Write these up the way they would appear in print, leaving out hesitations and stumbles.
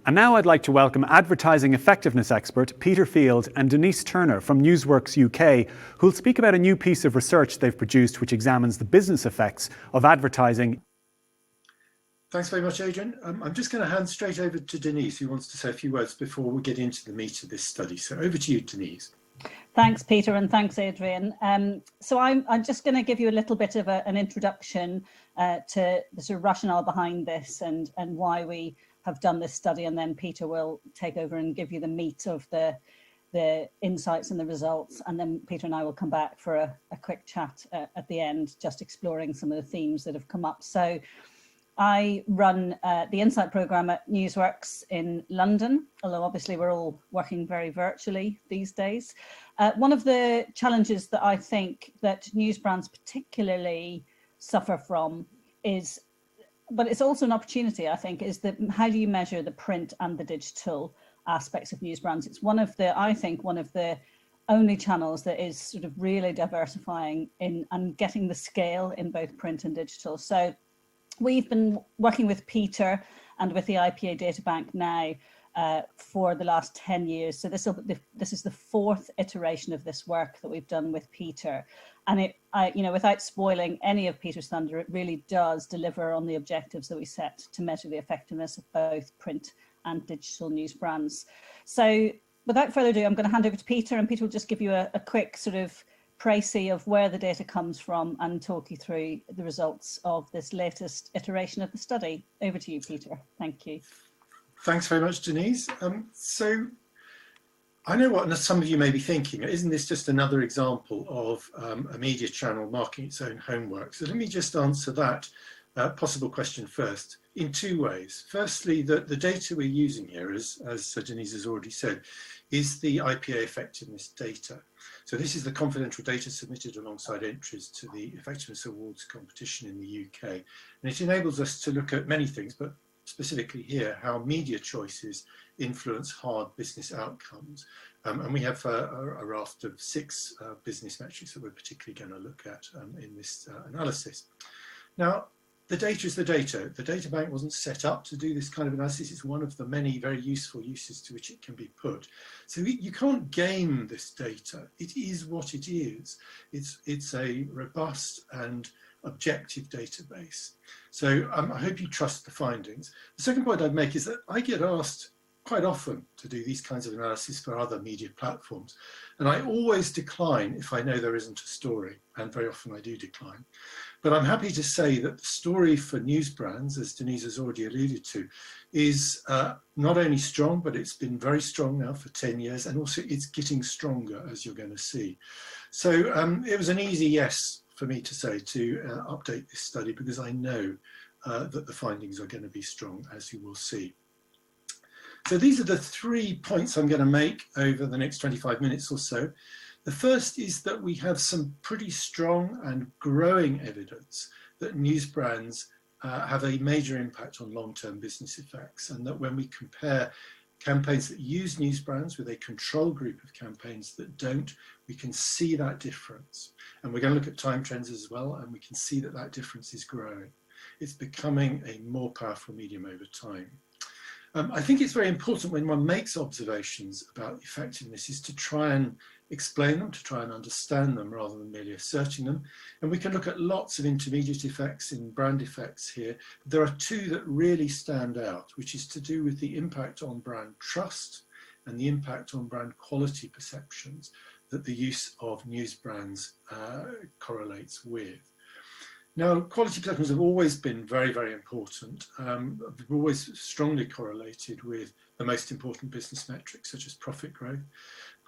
And now I'd like to welcome advertising effectiveness expert Peter Field and Denise Turner from Newsworks UK, who'll speak about a new piece of research they've produced which examines the business effects of advertising. Thanks very much, Adrian. I'm just going to hand straight over to Denise, who wants to say a few words before we get into the meat of this study. So over to you, Denise. Thanks, Peter, and thanks, Adrian. So I'm just going to give you a little bit of an introduction to the sort of rationale behind this and why we have done this study, and then Peter will take over and give you the meat of the insights and the results, and then Peter and I will come back for a quick chat at the end, just exploring some of the themes that have come up. So I run the Insight programme at Newsworks in London, although obviously we're all working very virtually these days. One of the challenges that I think that news brands particularly suffer from is, but it's also an opportunity, I think, is that how do you measure the print and the digital aspects of news brands? It's one of the only channels that is sort of really diversifying in and getting the scale in both print and digital. So we've been working with Peter and with the IPA data bank now for the last 10 years. So this is the fourth iteration of this work that we've done with Peter. And without spoiling any of Peter's thunder, it really does deliver on the objectives that we set to measure the effectiveness of both print and digital news brands. So without further ado, I'm going to hand over to Peter, and Peter will just give you a quick sort of précis of where the data comes from and talk you through the results of this latest iteration of the study. Over to you, Peter. Thank you. Thanks very much, Denise. So I know what some of you may be thinking, isn't this just another example of a media channel marking its own homework? So let me just answer that possible question first in two ways. Firstly, the data we're using here, as Denise has already said, is the IPA effectiveness data. So this is the confidential data submitted alongside entries to the Effectiveness Awards competition in the UK. And it enables us to look at many things, but specifically here, how media choices influence hard business outcomes. And we have a raft of 6 business metrics that we're particularly going to look at in this analysis. Now, the data is the data. The data bank wasn't set up to do this kind of analysis. It's one of the many very useful uses to which it can be put. So you can't game this data. It is what it is. It's a robust and objective database. So I hope you trust the findings. The second point I'd make is that I get asked quite often to do these kinds of analysis for other media platforms. And I always decline if I know there isn't a story, and very often I do decline. But I'm happy to say that the story for news brands, as Denise has already alluded to, is not only strong, but it's been very strong now for 10 years, and also it's getting stronger, as you're going to see. So it was an easy yes for me to say to update this study, because I know that the findings are going to be strong, as you will see. So these are the 3 points I'm going to make over the next 25 minutes or so. The first is that we have some pretty strong and growing evidence that news brands have a major impact on long-term business effects, and that when we compare campaigns that use news brands with a control group of campaigns that don't, we can see that difference. And we're going to look at time trends as well, and we can see that that difference is growing. It's becoming a more powerful medium over time. I think it's very important when one makes observations about effectiveness is to try and explain them, to try and understand them rather than merely asserting them. And we can look at lots of intermediate effects in brand effects here. There are 2 that really stand out, which is to do with the impact on brand trust and the impact on brand quality perceptions that the use of news brands correlates with. Now, quality perceptions have always been very, very important. They've always strongly correlated with the most important business metrics, such as profit growth.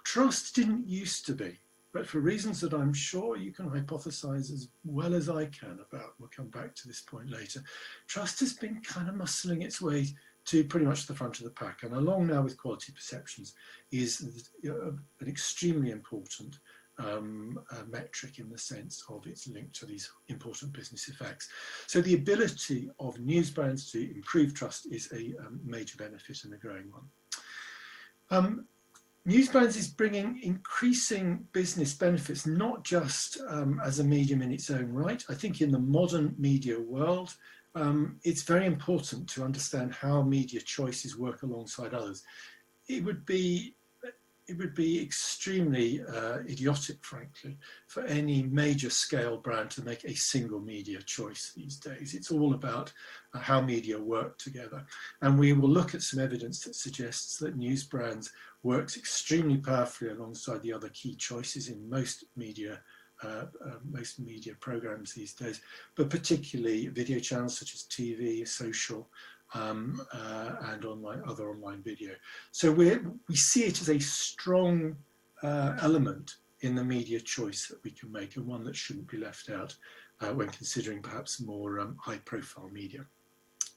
Trust didn't used to be, but for reasons that I'm sure you can hypothesize as well as I can about, we'll come back to this point later, trust has been kind of muscling its way to pretty much the front of the pack. And along now with quality perceptions is an extremely important metric in the sense of its link to these important business effects. So the ability of news brands to improve trust is a major benefit and a growing one. News brands is bringing increasing business benefits, not just as a medium in its own right. I think in the modern media world, it's very important to understand how media choices work alongside others. It would be extremely idiotic, frankly, for any major scale brand to make a single media choice these days. It's all about how media work together. And we will look at some evidence that suggests that news brands works extremely powerfully alongside the other key choices in most media programs these days, but particularly video channels such as TV, social, and other online video. So we see it as a strong element in the media choice that we can make, and one that shouldn't be left out when considering perhaps more high-profile media.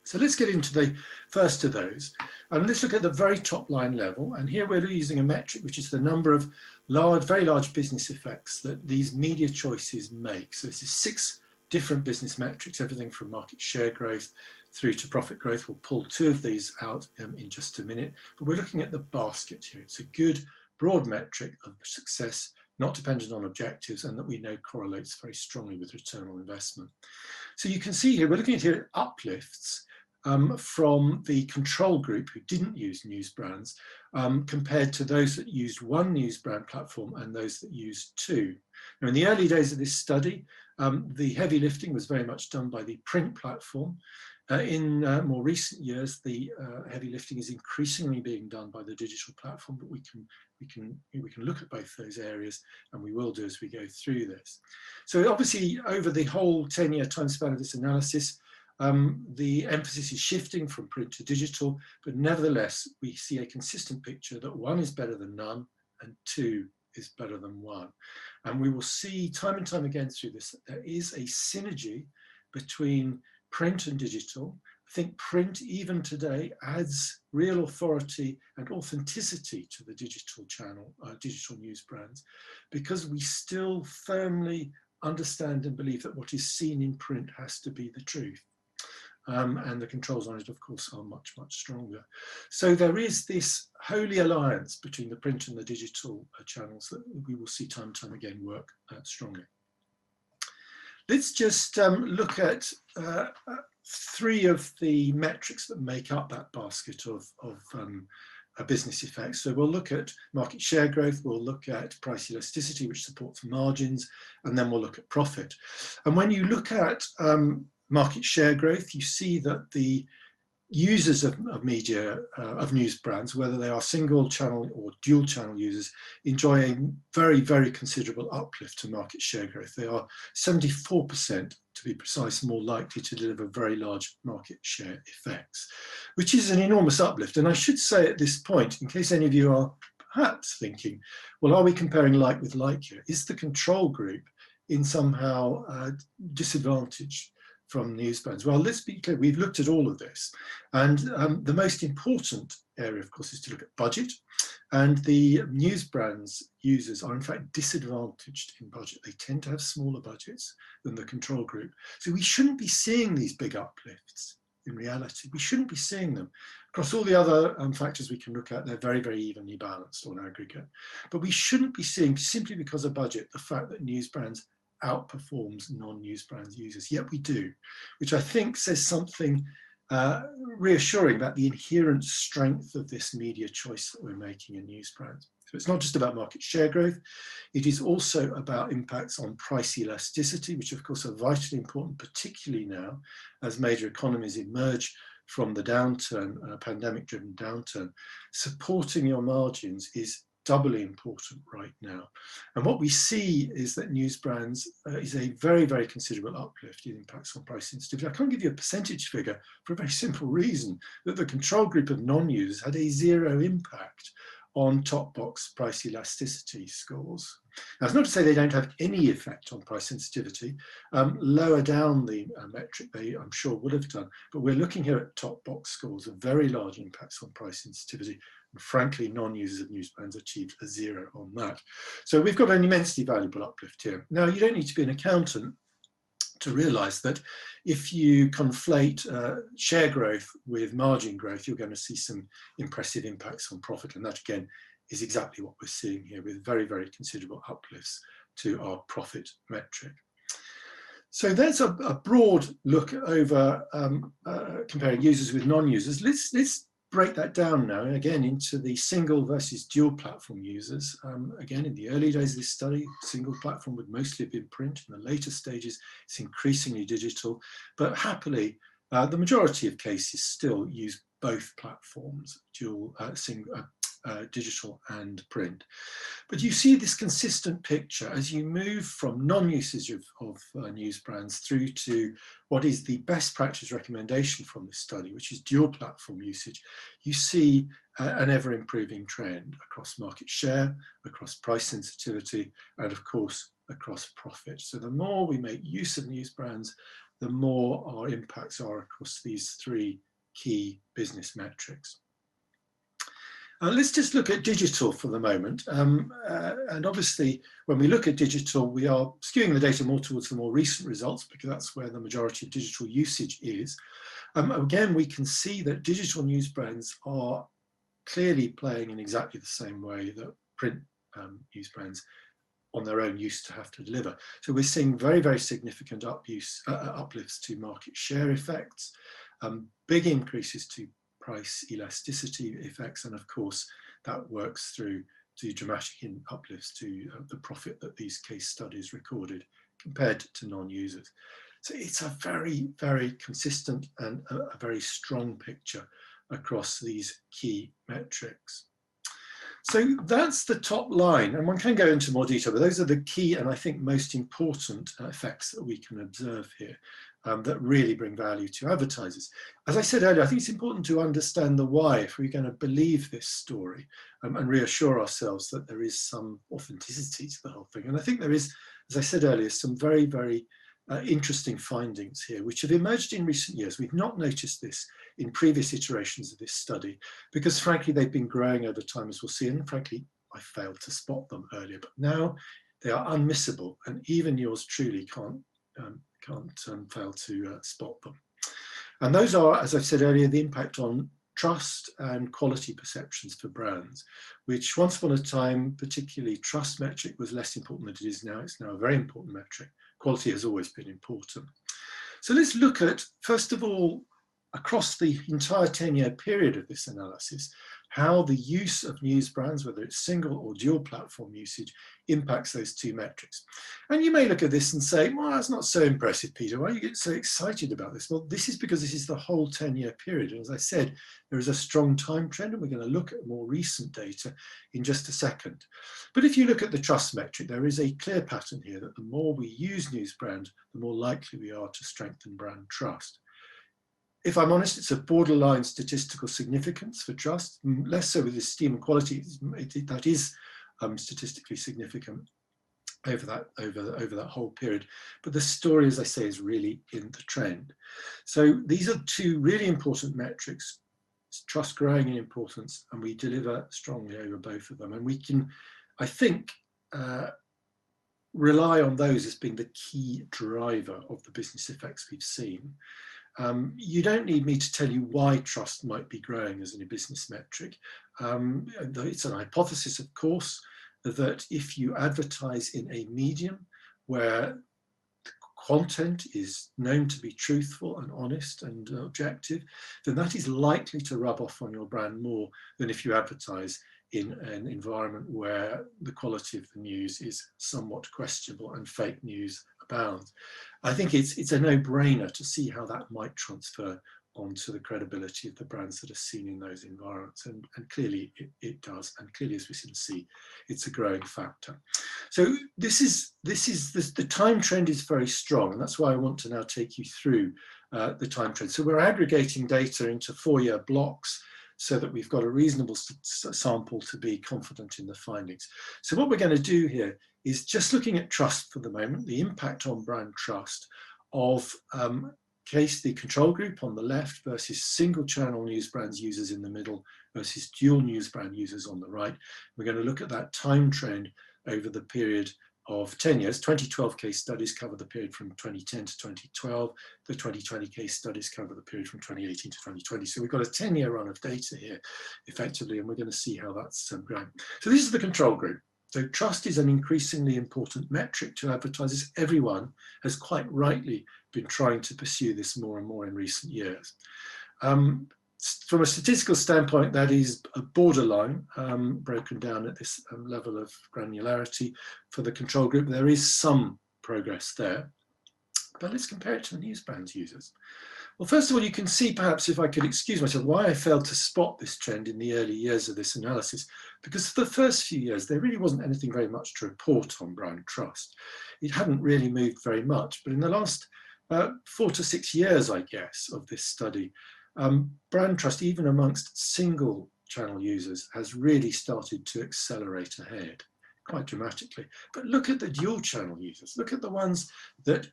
So let's get into the first of those, and let's look at the very top line level. And here we're using a metric which is the number of very large business effects that these media choices make. So this is 6 different business metrics, everything from market share growth through to profit growth. We'll pull 2 of these out in just a minute, but we're looking at the basket here. It's a good broad metric of success, not dependent on objectives, and that we know correlates very strongly with return on investment. So you can see here, we're looking at here uplifts from the control group who didn't use news brands compared to those that used 1 news brand platform and those that used 2. Now, in the early days of this study, the heavy lifting was very much done by the print platform. In more recent years, the heavy lifting is increasingly being done by the digital platform, but we can look at both those areas, and we will do as we go through this. So obviously, over the whole 10-year time span of this analysis, the emphasis is shifting from print to digital, but nevertheless, we see a consistent picture that 1 is better than none and 2 is better than 1. And we will see time and time again through this that there is a synergy between print and digital. I think print, even today, adds real authority and authenticity to the digital channel, digital news brands, because we still firmly understand and believe that what is seen in print has to be the truth. And the controls on it, of course, are much, much stronger. So there is this holy alliance between the print and the digital channels that we will see time and time again work strongly. Let's just look at 3 of the metrics that make up that basket of business effects. So we'll look at market share growth, we'll look at price elasticity, which supports margins, and then we'll look at profit. And when you look at market share growth, you see that the users of media, of news brands, whether they are single channel or dual channel users, enjoy a very, very considerable uplift to market share growth. They are 74%, to be precise, more likely to deliver very large market share effects, which is an enormous uplift. And I should say at this point, in case any of you are perhaps thinking, well, are we comparing like with like here? Is the control group in somehow disadvantaged from news brands? Well, let's be clear, we've looked at all of this. And the most important area, of course, is to look at budget. And the news brands users are in fact disadvantaged in budget. They tend to have smaller budgets than the control group. So we shouldn't be seeing these big uplifts in reality. We shouldn't be seeing them. Across all the other factors we can look at, they're very, very evenly balanced on aggregate. But we shouldn't be seeing, simply because of budget, the fact that news brands outperforms non-news brands users, yet we do, which I think says something reassuring about the inherent strength of this media choice that we're making in news brands. So it's not just about market share growth, it is also about impacts on price elasticity, which of course are vitally important, particularly now as major economies emerge from the downturn, pandemic-driven downturn. Supporting your margins is doubly important right now. And what we see is that news brands is a very, very considerable uplift in impacts on price sensitivity. I can't give you a percentage figure for a very simple reason, that the control group of non-users had a 0 impact on top box price elasticity scores. Now, it's not to say they don't have any effect on price sensitivity. Lower down the metric, they, I'm sure, would have done. But we're looking here at top box scores of very large impacts on price sensitivity. And frankly, non-users of news brands achieved a 0 on that. So we've got an immensely valuable uplift here. Now, you don't need to be an accountant to realize that if you conflate share growth with margin growth, you're going to see some impressive impacts on profit. And that, again, is exactly what we're seeing here, with very, very considerable uplifts to our profit metric. So there's a broad look over comparing users with non-users. Let's break that down now, again, into the single versus dual platform users. Again, in the early days of this study, single platform would mostly have been print. In the later stages, it's increasingly digital. But happily, the majority of cases still use both platforms, digital and print. But you see this consistent picture as you move from non-usage of news brands through to what is the best practice recommendation from this study, which is dual platform usage. You see an ever improving trend across market share, across price sensitivity, and of course, across profit. So the more we make use of news brands, the more our impacts are across these three key business metrics. Let's just look at digital for the moment. And obviously, when we look at digital, we are skewing the data more towards the more recent results because that's where the majority of digital usage is. Again, we can see that digital news brands are clearly playing in exactly the same way that print news brands on their own used to have to deliver. So we're seeing very, very significant uplifts to market share effects, big increases to price elasticity effects, and of course that works through to dramatic uplifts to the profit that these case studies recorded compared to non-users. So it's a very, very consistent and a very strong picture across these key metrics. So that's the top line, and one can go into more detail, but those are the key and I think most important effects that we can observe here that really bring value to advertisers. As I said earlier, I think it's important to understand the why if we're going to believe this story and reassure ourselves that there is some authenticity to the whole thing. And I think there is, as I said earlier, some very, very interesting findings here, which have emerged in recent years. We've not noticed this in previous iterations of this study, because frankly, they've been growing over time, as we'll see, and frankly, I failed to spot them earlier, but now they are unmissable, and even yours truly can't fail to spot them. And those are, as I've said earlier, the impact on trust and quality perceptions for brands, which once upon a time, particularly trust metric was less important than it is now. It's now a very important metric. Quality has always been important. So let's look at, first of all, across the entire 10-year period of this analysis, how the use of news brands, whether it's single or dual platform usage, impacts those two metrics. And you may look at this and say, well, that's not so impressive, Peter. Why do you get so excited about this? Well, this is because this is the whole 10-year period. And as I said, there is a strong time trend, and we're going to look at more recent data in just a second. But if you look at the trust metric, there is a clear pattern here that the more we use news brand, the more likely we are to strengthen brand trust. If I'm honest, it's a borderline statistical significance for trust, less so with esteem and quality. That is statistically significant over that whole period. But the story, as I say, is really in the trend. So these are two really important metrics, trust growing in importance, and we deliver strongly over both of them. And we can, I think, rely on those as being the key driver of the business effects we've seen. You don't need me to tell you why trust might be growing as a business metric. It's an hypothesis, of course, that if you advertise in a medium where the content is known to be truthful and honest and objective, then that is likely to rub off on your brand more than if you advertise in an environment where the quality of the news is somewhat questionable and fake news abounds. I think it's a no-brainer to see how that might transfer onto the credibility of the brands that are seen in those environments, and clearly it does, and clearly, as we can see, it's a growing factor. So the time trend is very strong, and that's why I want to now take you through the time trend. So we're aggregating data into 4-year blocks so that we've got a reasonable sample to be confident in the findings. So what we're going to do here is just looking at trust for the moment, the impact on brand trust of the control group on the left versus single channel news brands users in the middle versus dual news brand users on the right. We're going to look at that time trend over the period of 10 years. 2012 case studies cover the period from 2010 to 2012. The 2020 case studies cover the period from 2018 to 2020. So we've got a 10-year run of data here, effectively, and we're going to see how that's growing. So this is the control group. So trust is an increasingly important metric to advertisers. Everyone has quite rightly been trying to pursue this more and more in recent years. From a statistical standpoint, that is a borderline, broken down at this level of granularity for the control group. There is some progress there, but let's compare it to the newsbrands users. Well, first of all, you can see, perhaps if I could excuse myself, why I failed to spot this trend in the early years of this analysis, because for the first few years, there really wasn't anything very much to report on brand trust. It hadn't really moved very much, but in the last 4 to 6 years, I guess, of this study, brand trust, even amongst single channel users, has really started to accelerate ahead quite dramatically. But look at the dual channel users. Look at the ones that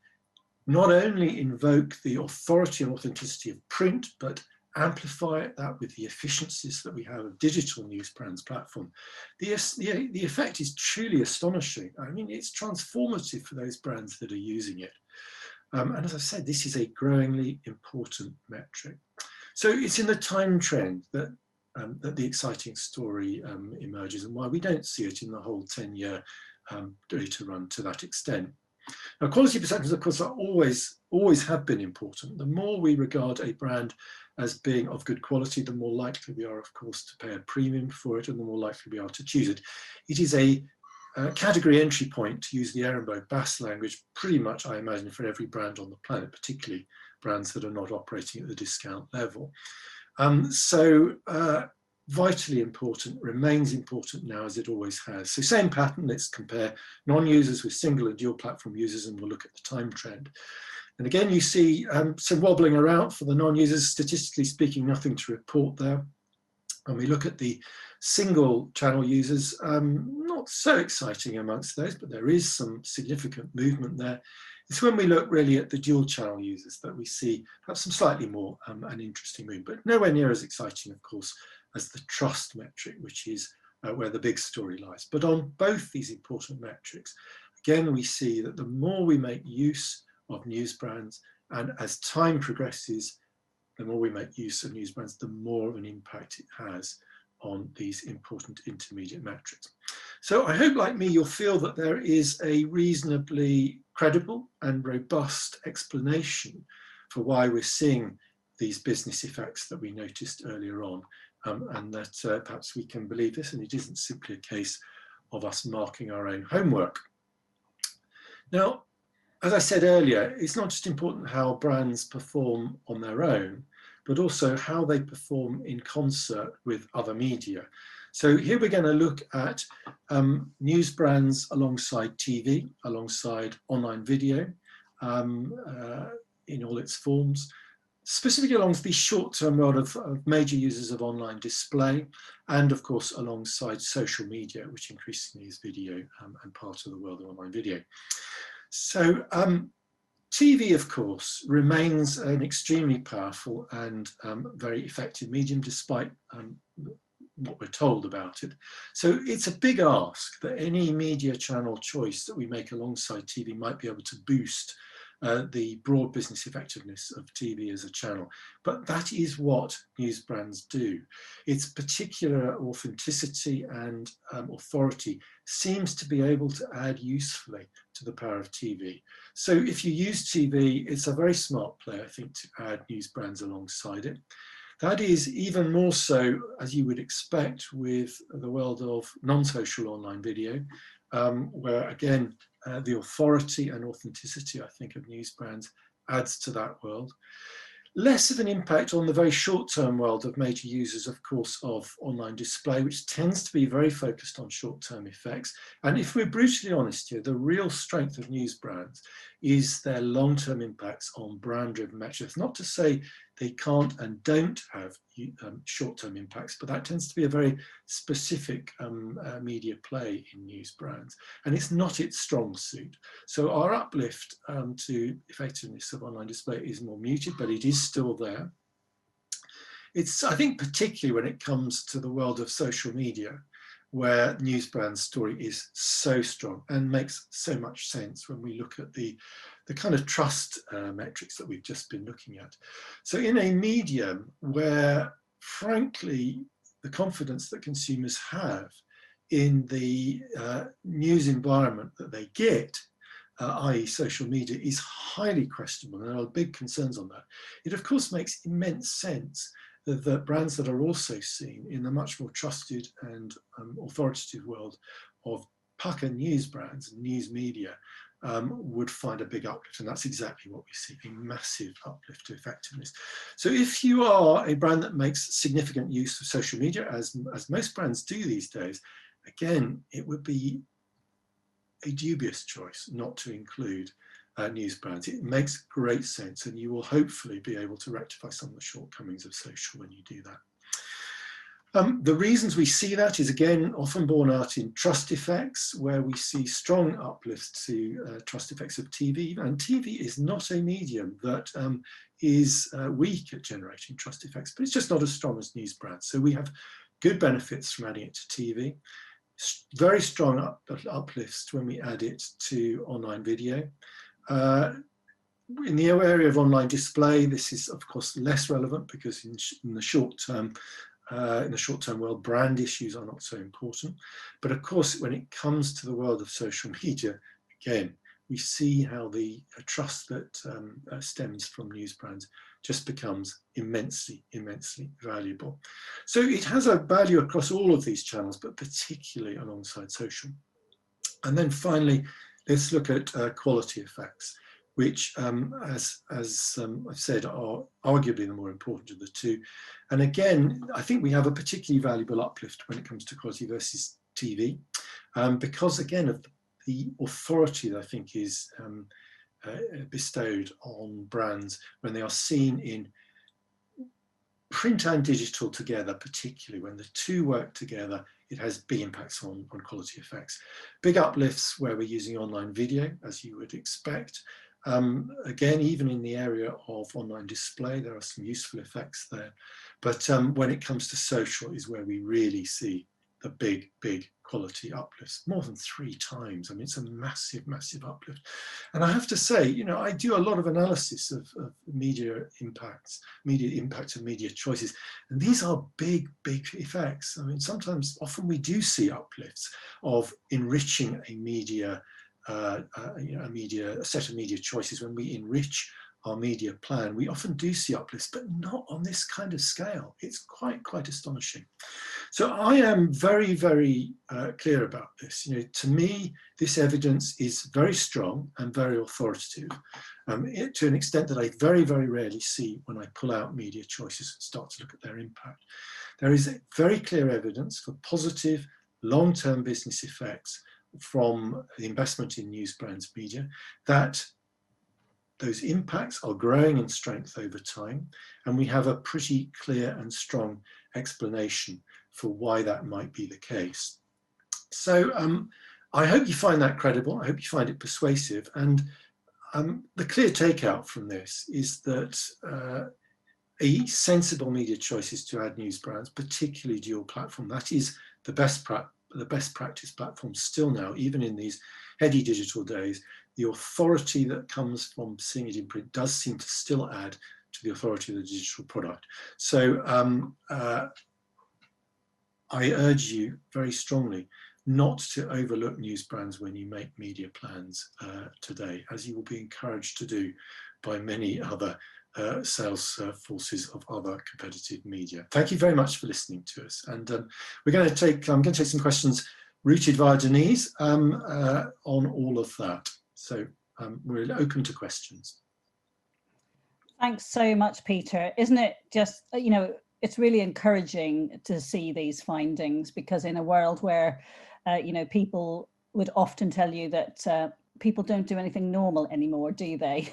not only invoke the authority and authenticity of print, but amplify that with the efficiencies that we have of digital newsbrands platform. The effect is truly astonishing. I mean, it's transformative for those brands that are using it. And as I said, this is a growingly important metric. So it's in the time trend that the exciting story emerges, and why we don't see it in the whole 10-year data run to that extent. Now, quality perceptions, of course, are always have been important. The more we regard a brand as being of good quality, the more likely we are, of course, to pay a premium for it, and the more likely we are to choose it. It is a category entry point, to use the Ehrenberg-Bass language, pretty much, I imagine, for every brand on the planet, particularly brands that are not operating at the discount level. Vitally important, remains important now as it always has. So same pattern, let's compare non-users with single and dual platform users, and we'll look at the time trend. And again, you see some wobbling around for the non-users. Statistically speaking, nothing to report there. When we look at the single channel users, not so exciting amongst those, but there is some significant movement there. It's when we look really at the dual channel users that we see perhaps some slightly more an interesting move, but nowhere near as exciting, of course, as the trust metric, which is where the big story lies. But on both these important metrics, again, we see that the more we make use of news brands, and as time progresses, the more we make use of news brands, the more of an impact it has on these important intermediate metrics. So I hope, like me, you'll feel that there is a reasonably credible and robust explanation for why we're seeing these business effects that we noticed earlier on, and that perhaps we can believe this, and it isn't simply a case of us marking our own homework. Now, as I said earlier, it's not just important how brands perform on their own, but also how they perform in concert with other media. So here we're going to look at news brands alongside TV, alongside online video in all its forms, specifically along the short-term world of major users of online display, and of course alongside social media, which increasingly is video and part of the world of online video. So TV, of course, remains an extremely powerful and very effective medium, despite what we're told about it. So it's a big ask that any media channel choice that we make alongside TV might be able to boost the broad business effectiveness of TV as a channel. But that is what news brands do. Its particular authenticity and authority seems to be able to add usefully to the power of TV. So if you use TV, it's a very smart play, I think, to add news brands alongside it. That is even more so, as you would expect, with the world of non-social online video, where again, the authority and authenticity, I think, of news brands adds to that world. Less of an impact on the very short-term world of major users, of course, of online display, which tends to be very focused on short-term effects. And if we're brutally honest here, the real strength of news brands is their long-term impacts on brand-driven metrics. Not to say they can't and don't have short-term impacts, but that tends to be a very specific media play in news brands, and it's not its strong suit. So our uplift to effectiveness of online display is more muted, but it is still there. It's, I think, particularly when it comes to the world of social media, where news brand's story is so strong and makes so much sense when we look at the kind of trust metrics that we've just been looking at. So in a medium where, frankly, the confidence that consumers have in the news environment that they get, i.e. social media, is highly questionable, and there are big concerns on that. It of course makes immense sense that the brands that are also seen in the much more trusted and authoritative world of pucker news brands and news media would find a big uplift, and that's exactly what we see, a massive uplift to effectiveness. So if you are a brand that makes significant use of social media, as most brands do these days, again, it would be a dubious choice not to include news brands. It makes great sense, and you will hopefully be able to rectify some of the shortcomings of social when you do that. The reasons we see that is, again, often borne out in trust effects, where we see strong uplifts to trust effects of TV. And TV is not a medium that is weak at generating trust effects, but it's just not as strong as news brands. So we have good benefits from adding it to TV, very strong uplifts when we add it to online video. In the area of online display, this is, of course, less relevant because in the short term world, brand issues are not so important. But of course, when it comes to the world of social media, again, we see how the trust that stems from news brands just becomes immensely, immensely valuable. So it has a value across all of these channels, but particularly alongside social. And then finally, let's look at quality effects, which, as I've said, are arguably the more important of the two. And again, I think we have a particularly valuable uplift when it comes to quality versus TV, because again of the authority that I think is bestowed on brands when they are seen in print and digital together, particularly when the two work together, it has big impacts on quality effects. Big uplifts where we're using online video, as you would expect. Again, even in the area of online display, there are some useful effects there. But when it comes to social is where we really see the big, big quality uplifts, more than 3 times. I mean, it's a massive, massive uplift. And I have to say, you know, I do a lot of analysis of media impacts, impact of media choices. And these are big, big effects. I mean, often we do see uplifts of enriching a media a set of media choices. When we enrich our media plan, we often do see uplifts, but not on this kind of scale. It's quite astonishing. So I am very, very clear about this. You know, to me, this evidence is very strong and very authoritative, to an extent that I very, very rarely see when I pull out media choices and start to look at their impact. There is very clear evidence for positive long-term business effects from the investment in news brands media, that those impacts are growing in strength over time, and we have a pretty clear and strong explanation for why that might be the case. So I hope you find that credible. I hope you find it persuasive. And the clear takeout from this is that a sensible media choice is to add news brands, particularly dual platform. That is the best practice platform still now, even in these heady digital days. The authority that comes from seeing it in print does seem to still add to the authority of the digital product. So I urge you very strongly not to overlook news brands when you make media plans today, as you will be encouraged to do by many other sales forces of other competitive media. Thank you very much for listening to us. And I'm going to take some questions routed via Denise on all of that. So we're open to questions. Thanks so much, Peter. Isn't it just, you know, it's really encouraging to see these findings, because in a world where, you know, people would often tell you that people don't do anything normal anymore, do they?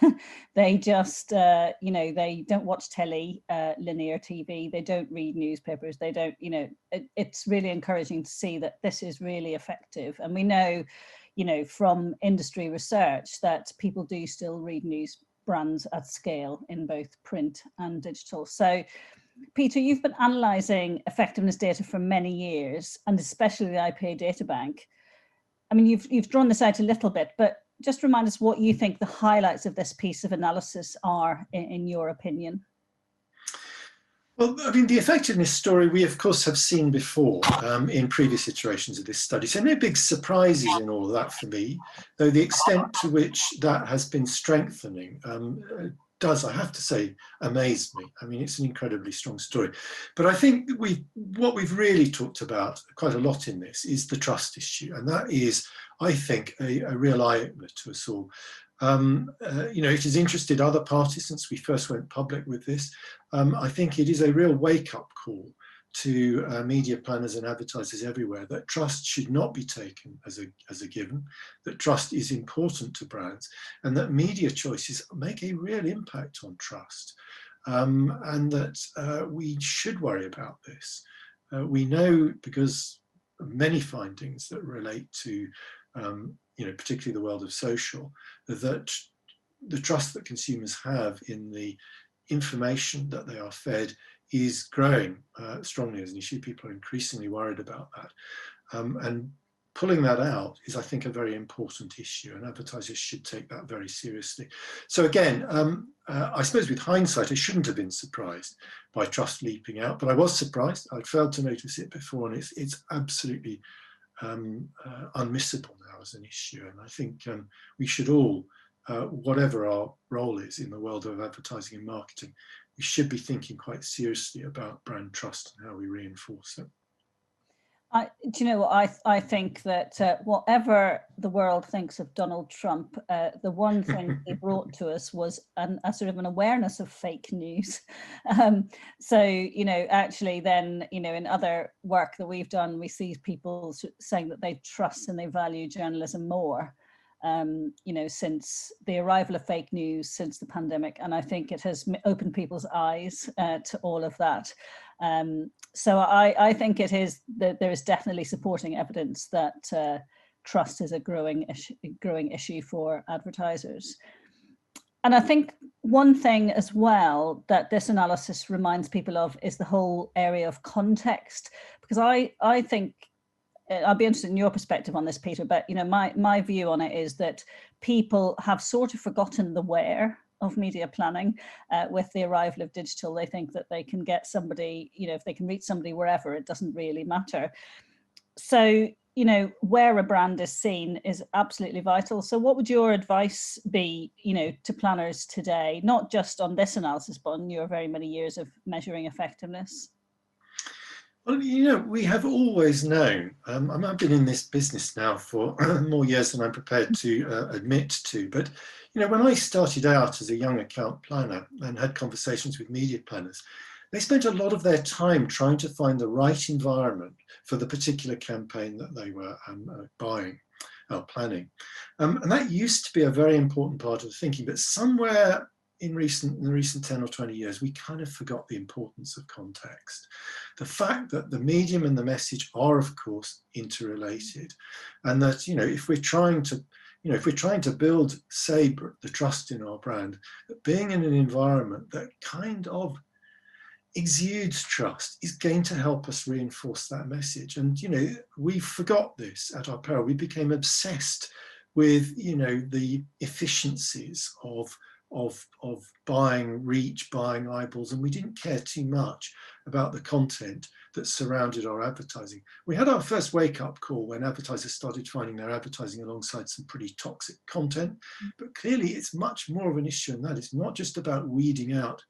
They just, you know, they don't watch telly, linear TV, they don't read newspapers, they don't, you know, it's really encouraging to see that this is really effective. And we know, you know, from industry research that people do still read news brands at scale in both print and digital. So, Peter, you've been analysing effectiveness data for many years, and especially the IPA data bank. I mean, you've drawn this out a little bit, but just remind us what you think the highlights of this piece of analysis are, in your opinion. Well, I mean, the effectiveness story we, of course, have seen before in previous iterations of this study. So no big surprises in all of that for me, though the extent to which that has been strengthening does, I have to say, amaze me. I mean, it's an incredibly strong story. But I think what we've really talked about quite a lot in this is the trust issue. And that is, I think, a real eye-opener to us all. You know, it has interested other parties since we first went public with this. I think it is a real wake-up call to media planners and advertisers everywhere that trust should not be taken as a given, that trust is important to brands, and that media choices make a real impact on trust, and that we should worry about this. We know, because of many findings that relate to you know, particularly the world of social, that the trust that consumers have in the information that they are fed is growing strongly as an issue. People are increasingly worried about that. And pulling that out is, I think, a very important issue, and advertisers should take that very seriously. So again, I suppose with hindsight, I shouldn't have been surprised by trust leaping out, but I was surprised. I'd failed to notice it before, and it's absolutely unmissable now as an issue. And I think we should all, whatever our role is in the world of advertising and marketing, we should be thinking quite seriously about brand trust and how we reinforce it. Do you know what, I think that whatever the world thinks of Donald Trump, the one thing he brought to us was a sort of an awareness of fake news. So, you know, actually then, you know, in other work that we've done, we see people saying that they trust and they value journalism more, you know, since the arrival of fake news, since the pandemic. And I think it has opened people's eyes to all of that. So I think it is that there is definitely supporting evidence that trust is a growing issue for advertisers. And I think one thing as well that this analysis reminds people of is the whole area of context, because I think, I'll be interested in your perspective on this, Peter, but you know, my view on it is that people have sort of forgotten the where of media planning with the arrival of digital. They think that they can get somebody, you know, if they can reach somebody wherever, it doesn't really matter. So, you know, where a brand is seen is absolutely vital. So what would your advice be, you know, to planners today, not just on this analysis, but on your very many years of measuring effectiveness? Well, you know, we have always known, I've been in this business now for more years than I'm prepared to admit to, but, you know, when I started out as a young account planner and had conversations with media planners, they spent a lot of their time trying to find the right environment for the particular campaign that they were buying or planning. And that used to be a very important part of the thinking, but somewhere in the recent 10 or 20 years, we kind of forgot the importance of context. The fact that the medium and the message are, of course, interrelated, and that, you know, if we're trying to build, say, the trust in our brand, that being in an environment that kind of exudes trust is going to help us reinforce that message. And, you know, we forgot this at our peril. We became obsessed with, you know, the efficiencies of buying reach, buying eyeballs, and we didn't care too much about the content that surrounded our advertising. We had our first wake-up call when advertisers started finding their advertising alongside some pretty toxic content, but clearly it's much more of an issue than that. It's not just about weeding out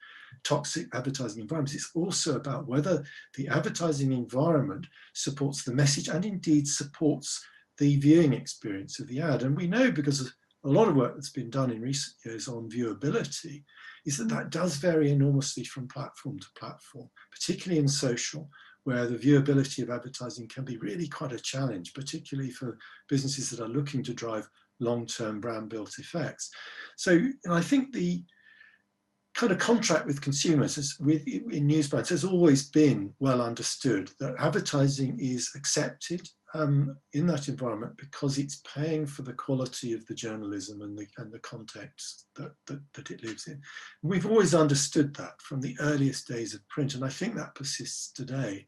toxic advertising environments, it's also about whether the advertising environment supports the message and indeed supports the viewing experience of the ad. And we know, because of a lot of work that's been done in recent years on viewability, is that does vary enormously from platform to platform, particularly in social, where the viewability of advertising can be really quite a challenge, particularly for businesses that are looking to drive long-term brand built effects. So, and I think the kind of contract with consumers in news brands has always been well understood, that advertising is accepted in that environment because it's paying for the quality of the journalism and the context that it lives in. And we've always understood that from the earliest days of print, and I think that persists today.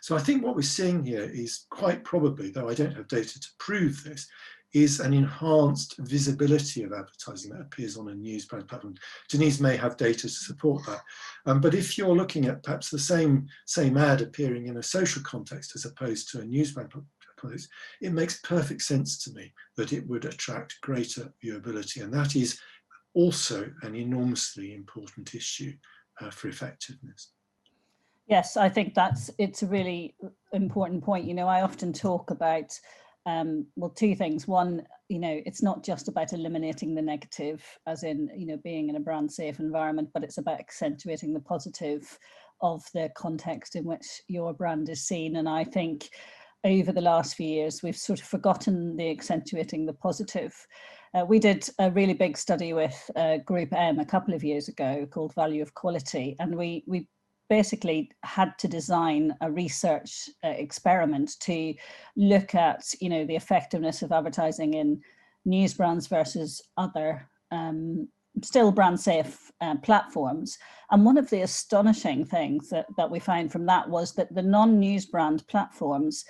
So I think what we're seeing here is quite probably, though I don't have data to prove this, is an enhanced visibility of advertising that appears on a news brand platform. Denise may have data to support that. But if you're looking at perhaps the same ad appearing in a social context as opposed to a news brand context, it makes perfect sense to me that it would attract greater viewability. And that is also an enormously important issue for effectiveness. Yes, I think it's a really important point. You know, I often talk about, well, two things. One, you know, it's not just about eliminating the negative, as in, you know, being in a brand safe environment, but it's about accentuating the positive of the context in which your brand is seen. And I think over the last few years, we've sort of forgotten the accentuating the positive. We did a really big study with Group M a couple of years ago called Value of Quality, and we basically had to design a research experiment to look at, you know, the effectiveness of advertising in news brands versus other still brand safe platforms. And one of the astonishing things that we found from that was that the non-news brand platforms,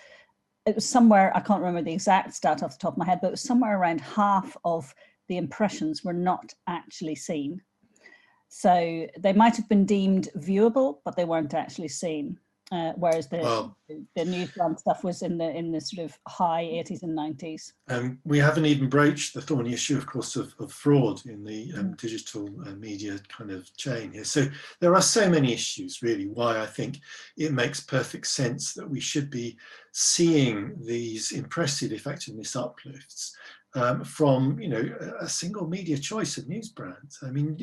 it was somewhere, I can't remember the exact stat off the top of my head, but it was somewhere around half of the impressions were not actually seen. So they might have been deemed viewable, but they weren't actually seen. Whereas the news brand stuff was in the sort of high 80s and 90s. We haven't even broached the thorny issue, of course, of fraud in the digital media kind of chain here. So there are so many issues, really, why I think it makes perfect sense that we should be seeing these impressive effectiveness uplifts from, you know, a single media choice of news brands. I mean,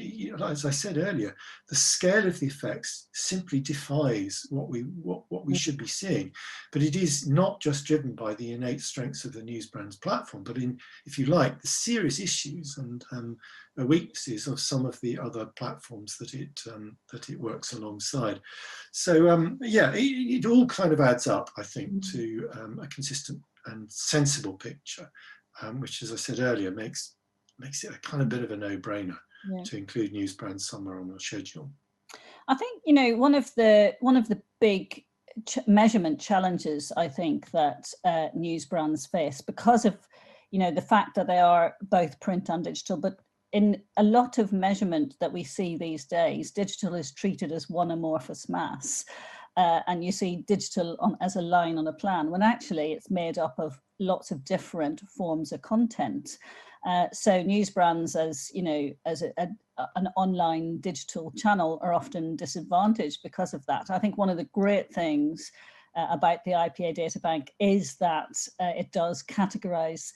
as I said earlier, the scale of the effects simply defies what we should be seeing. But it is not just driven by the innate strengths of the news brand's platform, but in, if you like, the serious issues and weaknesses of some of the other platforms that it works alongside. So yeah, it all kind of adds up, I think, to a consistent and sensible picture. Which, as I said earlier, makes it a kind of bit of a no-brainer to include news brands somewhere on our schedule. I think, you know, one of the big measurement challenges I think that news brands face, because of, you know, the fact that they are both print and digital, but in a lot of measurement that we see these days, digital is treated as one amorphous mass. And you see digital as a line on a plan, when actually it's made up of lots of different forms of content. So news brands, as you know, as an online digital channel, are often disadvantaged because of that. I think one of the great things about the IPA data bank is that it does categorize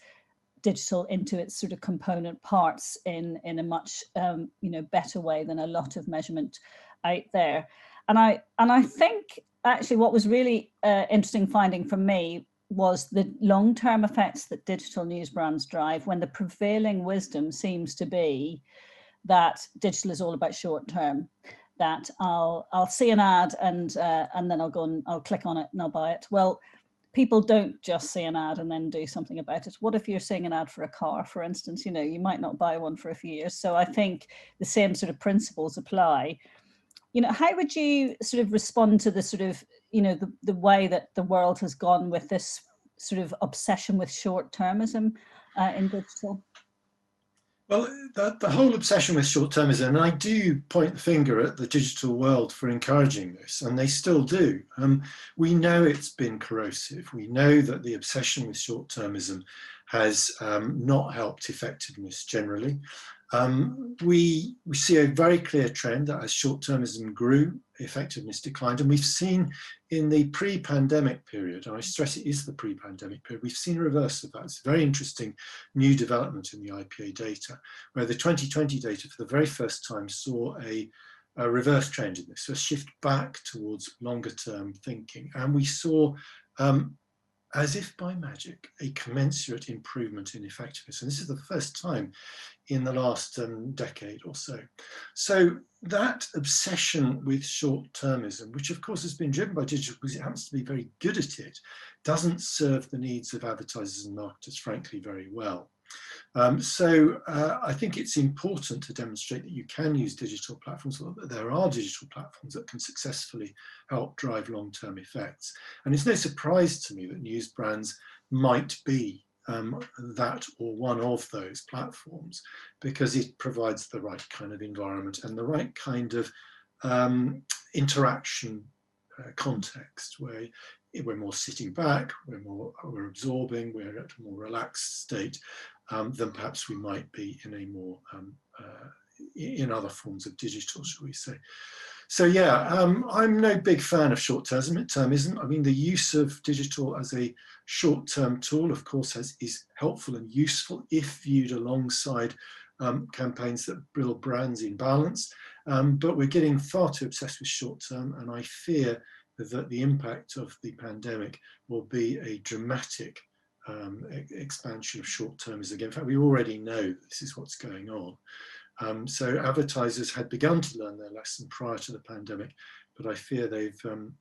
digital into its sort of component parts in a much you know, better way than a lot of measurement out there. And I think actually what was really interesting finding for me was the long-term effects that digital news brands drive, when the prevailing wisdom seems to be that digital is all about short-term, that I'll see an ad and then I'll go and I'll click on it and I'll buy it. Well, people don't just see an ad and then do something about it. What if you're seeing an ad for a car, for instance? You know, you might not buy one for a few years. So I think the same sort of principles apply. You know, how would you sort of respond to the sort of, you know, the way that the world has gone with this sort of obsession with short-termism in digital? Well, the whole obsession with short-termism, and I do point the finger at the digital world for encouraging this, and they still do. We know it's been corrosive. We know that the obsession with short-termism has not helped effectiveness generally. We see a very clear trend that as short-termism grew, effectiveness declined. And we've seen in the pre-pandemic period, and I stress it is the pre-pandemic period, we've seen a reverse of that. It's a very interesting new development in the IPA data, where the 2020 data for the very first time saw a reverse trend in this, so a shift back towards longer-term thinking. And we saw, as if by magic, a commensurate improvement in effectiveness. And this is the first time in the last decade or so. So that obsession with short-termism, which of course has been driven by digital because it happens to be very good at it, doesn't serve the needs of advertisers and marketers, frankly, very well. So I think it's important to demonstrate that you can use digital platforms, that there are digital platforms that can successfully help drive long-term effects. And it's no surprise to me that news brands might be that or one of those platforms, because it provides the right kind of environment and the right kind of interaction context, where we're more sitting back, we're absorbing, we're at a more relaxed state than perhaps we might be in a more in other forms of digital, shall we say. So yeah, I'm no big fan of short-termism. I mean, the use of digital as a short-term tool, of course, is helpful and useful if viewed alongside campaigns that build brands in balance. But we're getting far too obsessed with short-term, and I fear that the impact of the pandemic will be a dramatic expansion of short-termism again. In fact, we already know this is what's going on. So advertisers had begun to learn their lesson prior to the pandemic, but I fear they've been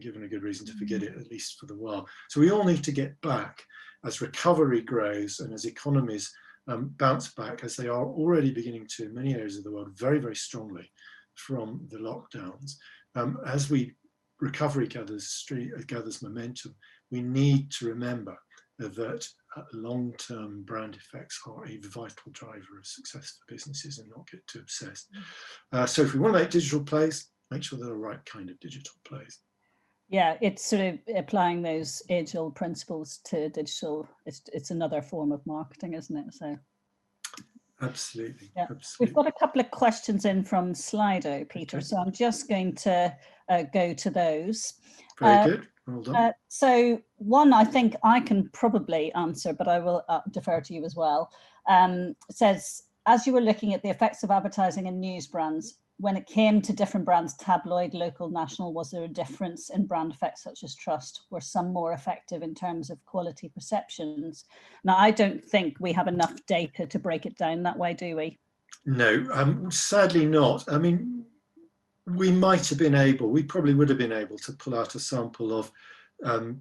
given a good reason to forget it, at least for the while. So we all need to get back as recovery grows and as economies bounce back, as they are already beginning to in many areas of the world very, very strongly from the lockdowns. As recovery gathers momentum, we need to remember that long-term brand effects are a vital driver of success for businesses, and not get too obsessed. So if we want to make digital plays, make sure they're the right kind of digital plays. Yeah, it's sort of applying those age-old principles to digital. It's another form of marketing, isn't it? So absolutely, yeah. absolutely. We've got a couple of questions in from Slido, Peter. Okay. So I'm just going to go to those. Very good. Well done. So one, I think I can probably answer, but I will defer to you as well. It says, as you were looking at the effects of advertising in news brands, when it came to different brands, tabloid, local, national, was there a difference in brand effects such as trust? Were some more effective in terms of quality perceptions? Now, I don't think we have enough data to break it down that way, do we? No, sadly not. I mean, we probably would have been able to pull out a sample of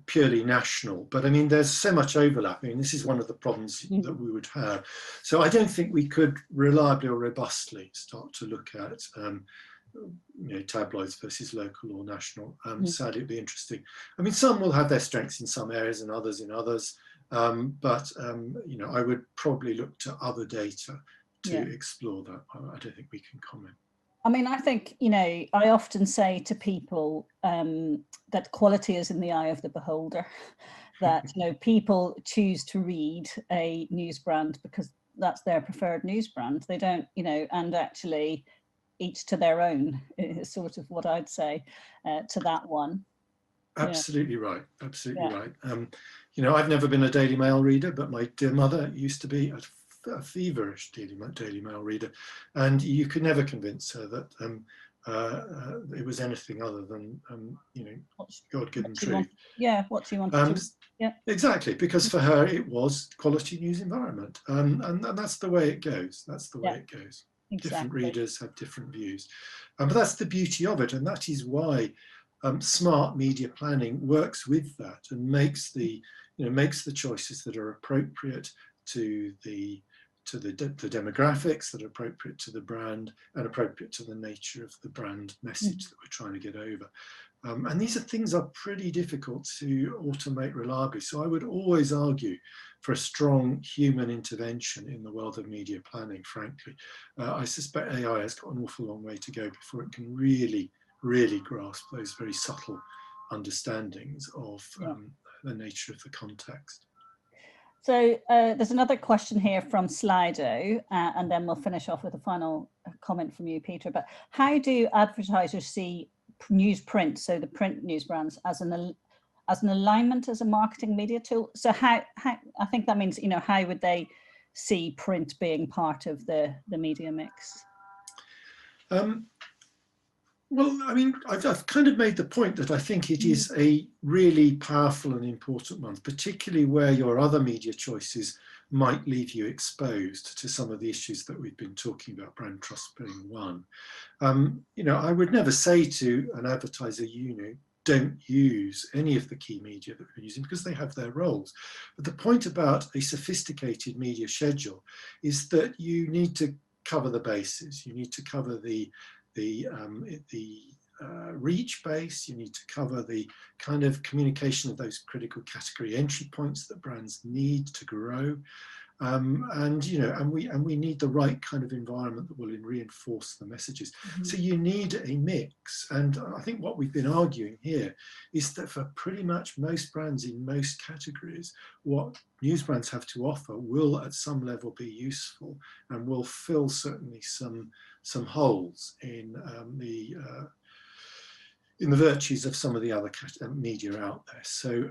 purely national, but I mean, there's so much overlap. I mean, this is one of the problems that we would have. So I don't think we could reliably or robustly start to look at tabloids versus local or national. Sadly, it'd be interesting. I mean, some will have their strengths in some areas and others in others, but I would probably look to other data to explore that. I don't think we can comment. I mean, I think, I often say to people that quality is in the eye of the beholder, that, people choose to read a news brand because that's their preferred news brand. They don't, and actually each to their own is sort of what I'd say to that one. Absolutely right. Absolutely right. I've never been a Daily Mail reader, but my dear mother used to be a feverish Daily Mail reader, and you could never convince her that it was anything other than God-given truth. What she wanted to. Exactly, because for her it was quality news environment, and that's the way it goes. That's the way it goes. Exactly. Different readers have different views, but that's the beauty of it, and that is why smart media planning works with that and makes the choices that are appropriate to the demographics, that are appropriate to the brand and appropriate to the nature of the brand message that we're trying to get over. And these things are pretty difficult to automate reliably. So I would always argue for a strong human intervention in the world of media planning, frankly. I suspect AI has got an awful long way to go before it can really, really grasp those very subtle understandings of the nature of the context. So there's another question here from Slido, and then we'll finish off with a final comment from you, Peter. But how do advertisers see newsprint, so the print news brands, as an alignment as a marketing media tool? So how I think that means, how would they see print being part of the media mix? Well, I mean, I've kind of made the point that I think it is a really powerful and important one, particularly where your other media choices might leave you exposed to some of the issues that we've been talking about, brand trust being one. I would never say to an advertiser, don't use any of the key media that we're using, because they have their roles. But the point about a sophisticated media schedule is that you need to cover the bases. You need to cover the reach base, you need to cover the kind of communication of those critical category entry points that brands need to grow. And we need the right kind of environment that will reinforce the messages. So you need a mix, and I think what we've been arguing here is that for pretty much most brands in most categories, what news brands have to offer will at some level be useful and will fill certainly some holes in the virtues of some of the other media out there. So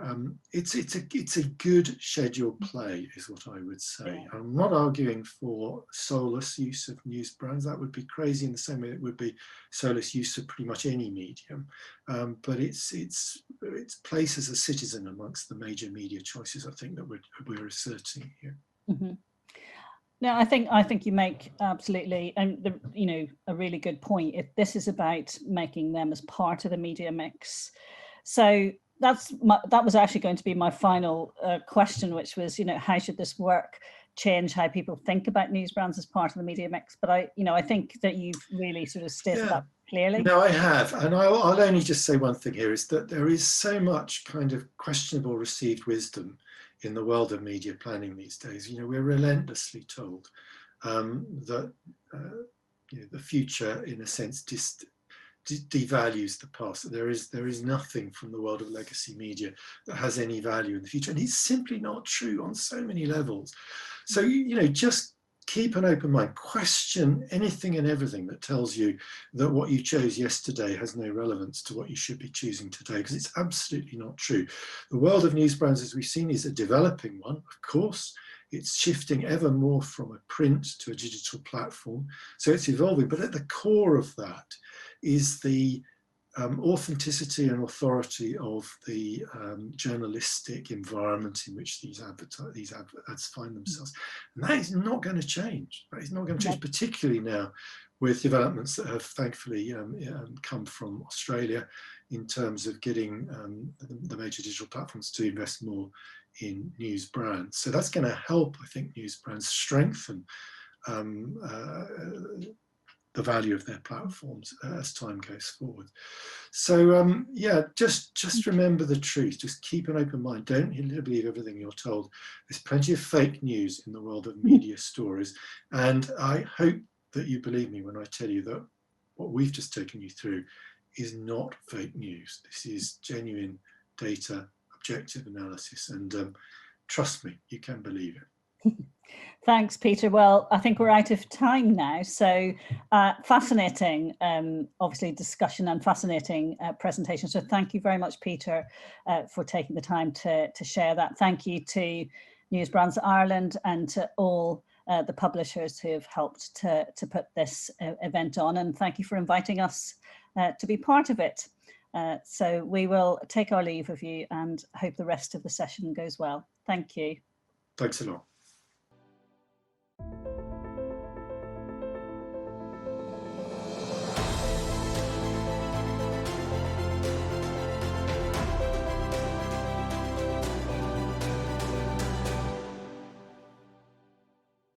it's a good scheduled play is what I would say. I'm not arguing for soulless use of news brands. That would be crazy, in the same way it would be soulless use of pretty much any medium. But it's place as a citizen amongst the major media choices, I think, that we're asserting here. No, I think you make absolutely, and a really good point. If this is about making them as part of the media mix, so that was actually going to be my final question, which was, how should this work? Change how people think about news brands as part of the media mix. But I think that you've really sort of stated that clearly. No, I have, and I'll only just say one thing here, is that there is so much kind of questionable received wisdom in the world of media planning these days. We're relentlessly told that the future, in a sense, devalues the past. There is nothing from the world of legacy media that has any value in the future, and it's simply not true on so many levels. So just keep an open mind, question anything and everything that tells you that what you chose yesterday has no relevance to what you should be choosing today, because it's absolutely not true. The world of news brands, as we've seen, is a developing one, of course. It's shifting ever more from a print to a digital platform. So it's evolving, but at the core of that is the authenticity and authority of the journalistic environment in which these ads find themselves. And that is not going to change. That is not going to change, particularly now with developments that have thankfully come from Australia in terms of getting the major digital platforms to invest more in news brands. So that's going to help, I think, news brands strengthen the value of their platforms as time goes forward. So just remember the truth. Just keep an open mind. Don't believe everything you're told. There's plenty of fake news in the world of media stories, and I hope that you believe me when I tell you that what we've just taken you through is not fake news. This is genuine data, objective analysis, and trust me, you can believe it. Thanks, Peter. Well, I think we're out of time now. So fascinating, obviously, discussion and fascinating presentation. So thank you very much, Peter, for taking the time to share that. Thank you to News Brands Ireland and to all the publishers who have helped to put this event on. And thank you for inviting us to be part of it. So we will take our leave of you and hope the rest of the session goes well. Thank you. Thanks a lot.